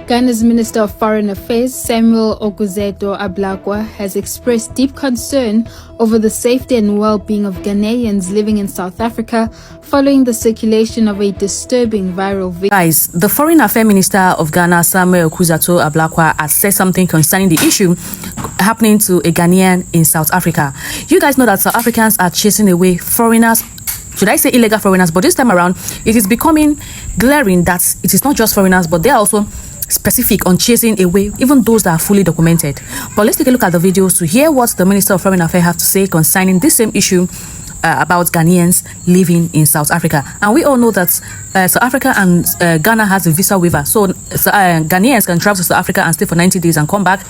Ghana's Minister of Foreign Affairs, Samuel Okwudzeto has expressed deep concern over the safety and well-being of Ghanaians living in South Africa following the circulation of a disturbing viral video. Guys, the Foreign Affairs Minister of Ghana, Samuel Okwudzeto, has said something concerning the issue happening to a Ghanaian in South Africa. You guys know that South Africans are chasing away foreigners. Should I say illegal foreigners? But this time around, it is becoming glaring that it is not just foreigners, but they are also specific on chasing away even those that are fully documented. But let's take a look at the videos to hear what the Minister of Foreign Affairs have to say concerning this same issue about Ghanaians living in South Africa. And we all know that South Africa and Ghana has a visa waiver, so Ghanaians can travel to South Africa and stay for 90 days and come back.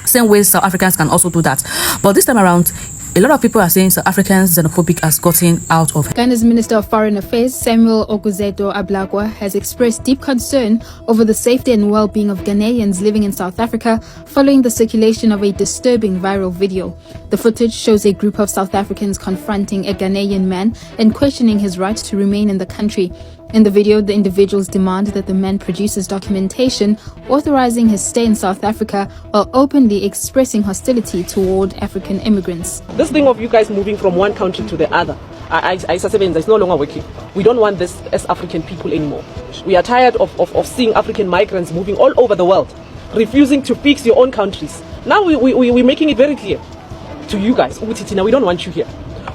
Same way South Africans can also do that. But this time around, a lot of people are saying South Africans xenophobic has gotten out of. Ghana's Minister of Foreign Affairs, Samuel Okwudzeto, has expressed deep concern over the safety and well-being of Ghanaians living in South Africa following the circulation of a disturbing viral video. The footage shows a group of South Africans confronting a Ghanaian man and questioning his right to remain in the country. In the video, the individuals demand that the man produces documentation authorizing his stay in South Africa while openly expressing hostility toward African immigrants. This thing of you guys moving from one country to the other, it's no longer working. We don't want this as African people anymore. We are tired of seeing African migrants moving all over the world, refusing to fix your own countries. Now we're making it very clear to you guys, Utitina, we don't want you here.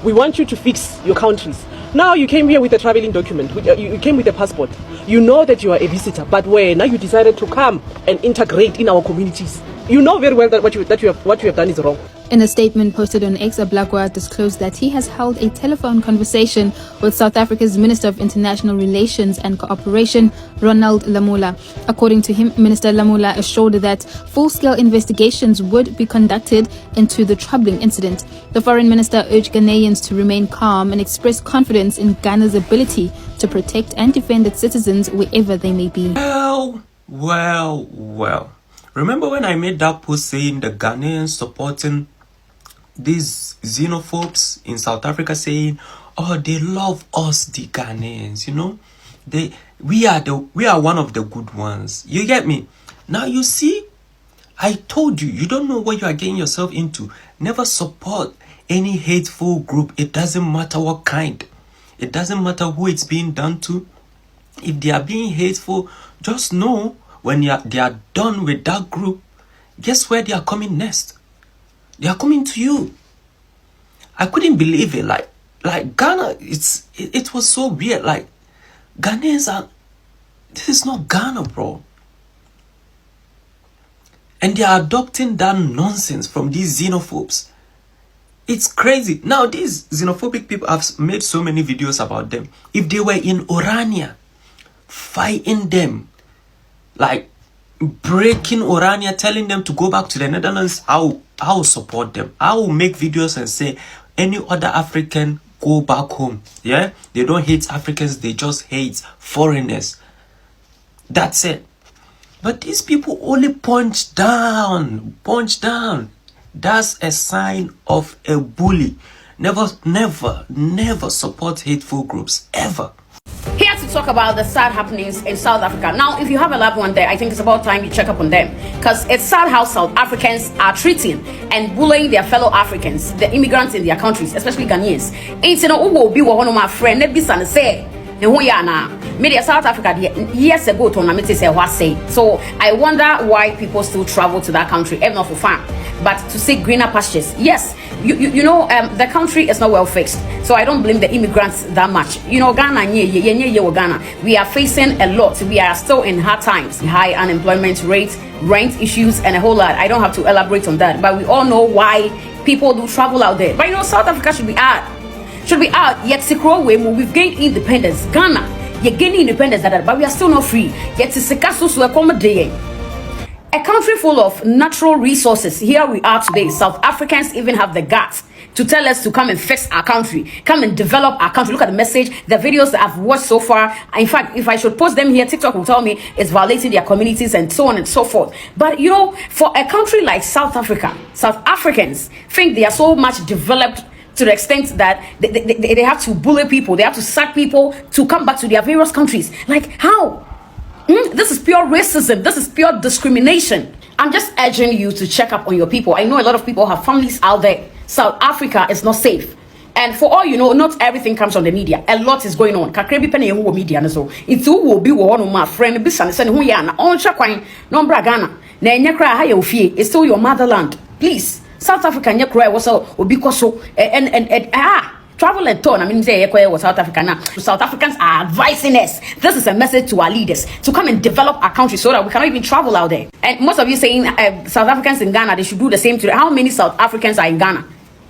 We want you to fix your countries. Now you came here with a traveling document, you came with a passport. You know that you are a visitor, but where now you decided to come and integrate in our communities. You know very well that what you have done is wrong. In a statement posted on X, Ablakwa disclosed that he has held a telephone conversation with South Africa's Minister of International Relations and Cooperation, Ronald Lamola. According to him, Minister Lamola assured that full-scale investigations would be conducted into the troubling incident. The foreign minister urged Ghanaians to remain calm and express confidence in Ghana's ability to protect and defend its citizens wherever they may be. Well. Remember when I made that post saying the Ghanaians supporting these xenophobes in South Africa, saying, oh, they love us, the Ghanaians, you know, we are one of the good ones. You get me? Now you see, I told you, you don't know what you are getting yourself into. Never support any hateful group. It doesn't matter what kind. It doesn't matter who it's being done to. If they are being hateful, just know when they are done with that group, guess where they are coming next? They are coming to you. I couldn't believe it. Like Ghana, it was so weird. Like, Ghanaians are, this is not Ghana, bro. And they are adopting that nonsense from these xenophobes. It's crazy. Now, these xenophobic people have made so many videos about them. If they were in Orania, fighting them, like breaking Orania, telling them to go back to the Netherlands, I will support them. I will make videos and say any other African go back home. Yeah, they don't hate Africans, they just hate foreigners. That's it. But these people only punch down. That's a sign of a bully. Never support hateful groups, ever. Here to talk about the sad happenings in South Africa. Now, if you have a loved one there, I think it's about time you check up on them, because it's sad how South Africans are treating and bullying their fellow Africans, the immigrants in their countries, especially Ghanaians. Ain't you know who will be one of my friends? Let me say, media South Africa years ago to say. So I wonder why people still travel to that country, even not for fun, but to see greener pastures. Yes, you know, the country is not well fixed, so I don't blame the immigrants that much. You know, Ghana, Ghana, we are facing a lot. We are still in hard times, high unemployment rate, rent issues, and a whole lot. I don't have to elaborate on that, but we all know why people do travel out there. But you know, South Africa should be out. Yet secure way we've gained independence. Ghana, you're gaining independence, but we are still not free. Yet to accommodate a country full of natural resources. Here we are today. South Africans even have the guts to tell us to come and fix our country, come and develop our country. Look at the message, the videos that I've watched so far. In fact, if I should post them here, TikTok will tell me it's violating their communities and so on and so forth. But you know, for a country like South Africa, South Africans think they are so much developed to the extent that they have to bully people, they have to sack people to come back to their various countries. Like, how? This is pure racism. This is pure discrimination. I'm just urging you to check up on your people. I know a lot of people have families out there. South Africa is not safe. And for all you know, not everything comes on the media. A lot is going on. Kakrebi penny who media na so. It will be one my friend bisan send who ya na on chakwan no bra Ghana. Na enya kra ha ya ofie. It's still your motherland. Please. South Africa nya kra was obi koso and travel and turn. I mean, say was South Africa now. South Africans are advising us. This is a message to our leaders to come and develop our country so that we cannot even travel out there. And most of you saying South Africans in Ghana, they should do the same to them. How many South Africans are in Ghana?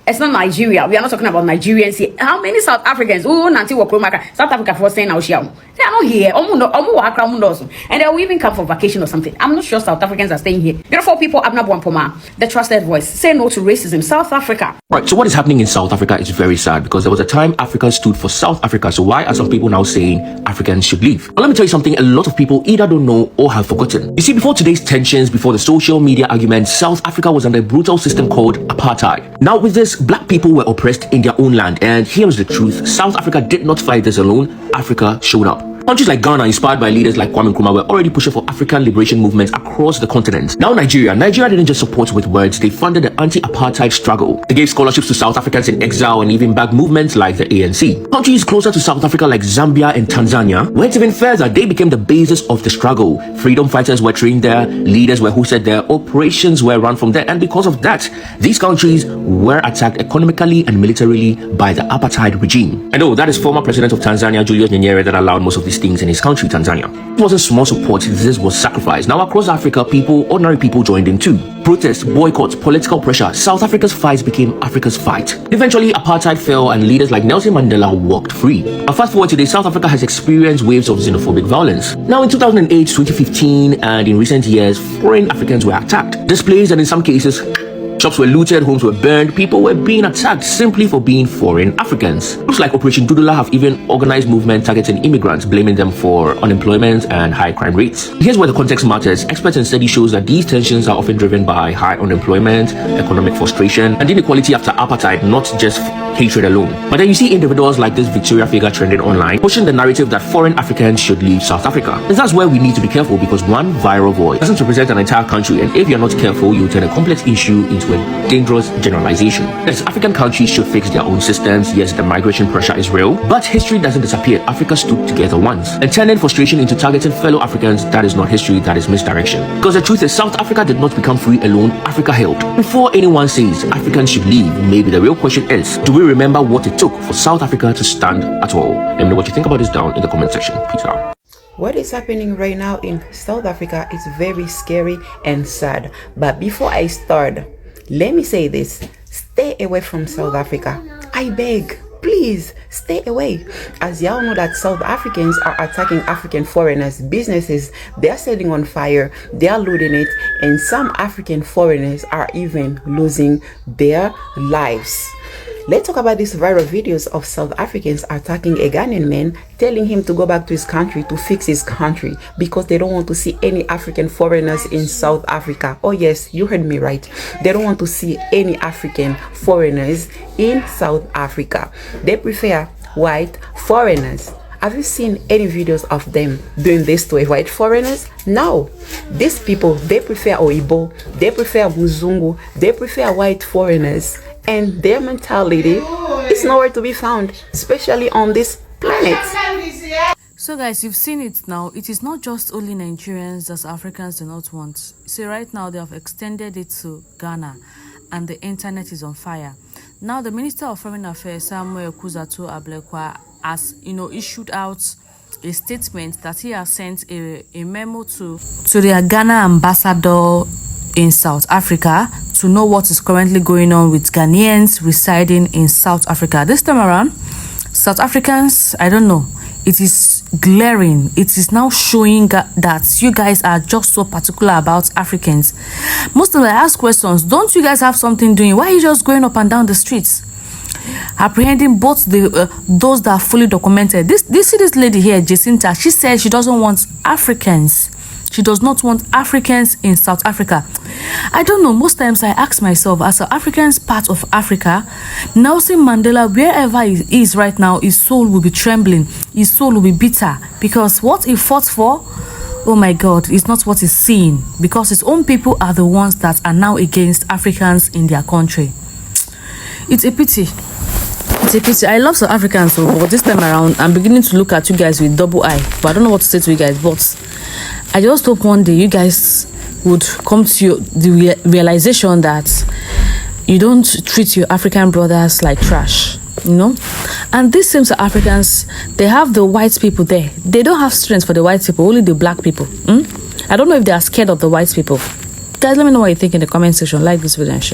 It's not Nigeria. We are not talking about Nigerians here. How many South Africans? Oh, Nanti Wakromaka. South Africa for saying now they are not here. And they will even come for vacation or something. I'm not sure South Africans are staying here. Therefore, people the trusted voice. Say no to racism. South Africa. Right, so what is happening in South Africa is very sad because there was a time Africans stood for South Africa. So why are some people now saying Africans should leave? Well, let me tell you something a lot of people either don't know or have forgotten. You see, before today's tensions, before the social media arguments, South Africa was under a brutal system called apartheid. Now with this, black people were oppressed in their own land, and here's the truth: South Africa did not fight this alone. Africa showed up. Countries like Ghana, inspired by leaders like Kwame Nkrumah, were already pushing for African liberation movements across the continent. Now Nigeria didn't just support with words, they funded the anti-apartheid struggle. They gave scholarships to South Africans in exile and even backed movements like the ANC. Countries closer to South Africa like Zambia and Tanzania went even further. They became the basis of the struggle. Freedom fighters were trained there, leaders were hosted there, operations were run from there, and because of that, these countries were attacked economically and militarily by the apartheid regime. And that is former president of Tanzania, Julius Nyerere, that allowed most of these things in his country, Tanzania. It wasn't small support, this was sacrifice. Now across Africa, ordinary people joined in too. Protests, boycotts, political pressure, South Africa's fight became Africa's fight. Eventually, apartheid fell and leaders like Nelson Mandela walked free. Now fast forward today, South Africa has experienced waves of xenophobic violence. Now in 2008, 2015, and in recent years, foreign Africans were attacked, displaced, and in some cases, shops were looted, homes were burned, people were being attacked simply for being foreign Africans. Groups like Operation Dudula have even organized movements targeting immigrants, blaming them for unemployment and high crime rates. Here's where the context matters. Experts and studies shows that these tensions are often driven by high unemployment, economic frustration, and inequality after apartheid, not just hatred alone. But then you see individuals like this Victoria figure trending online, pushing the narrative that foreign Africans should leave South Africa. And that's where we need to be careful, because one viral voice doesn't represent an entire country, and if you're not careful, you'll turn a complex issue into a dangerous generalization. Yes, African countries should fix their own systems. Yes, the migration pressure is real, but history doesn't disappear. Africa stood together once, and turning frustration into targeting fellow Africans, that is not history, that is misdirection. Because the truth is, South Africa did not become free alone, Africa helped. Before anyone says Africans should leave, maybe the real question is, do we remember what it took for South Africa to stand at all? Let me know what you think about this down in the comment section. Peace out. What is happening right now in South Africa is very scary and sad. But before I start, let me say this: stay away from South Africa. I beg, please stay away. As y'all know that South Africans are attacking African foreigners, businesses, they're setting on fire, they're looting it, and some African foreigners are even losing their lives. Let's talk about these viral videos of South Africans attacking a Ghanaian man, telling him to go back to his country to fix his country because they don't want to see any African foreigners in South Africa. Oh yes, you heard me right. They don't want to see any African foreigners in South Africa. They prefer white foreigners. Have you seen any videos of them doing this to a white foreigners? No. These people, they prefer Oibo, they prefer Muzungu, they prefer white foreigners. And their mentality is nowhere to be found, especially on this planet. So guys, you've seen it now. It is not just only Nigerians that Africans do not want. See, right now they have extended it to Ghana, and the internet is on fire. Now the Minister of Foreign Affairs, Okwudzeto has issued out a statement that he has sent a memo to their Ghana ambassador in South Africa to know what is currently going on with Ghanaians residing in South Africa. This time around, South Africans, I don't know, it is glaring. It is now showing that you guys are just so particular about Africans. Most of them ask questions, don't you guys have something doing? Why are you just going up and down the streets, apprehending both those that are fully documented? This lady here, Jacinta, she said she doesn't want Africans. She does not want Africans in South Africa. I don't know, most times I ask myself, as South Africans part of Africa, Nelson Mandela, wherever he is right now, his soul will be trembling, his soul will be bitter, because what he fought for oh my God, it's not what is seen, because his own people are the ones that are now against Africans in their country. It's a pity. It's a pity. I love South Africans, so but this time around, I'm beginning to look at you guys with double eye. But I don't know what to say to you guys. But I just hope one day you guys would come to the realization that you don't treat your African brothers like trash, you know. And these same South Africans, they have the white people there. They don't have strength for the white people, only the black people. I don't know if they are scared of the white people. Guys, let me know what you think in the comment section. Like this video and share.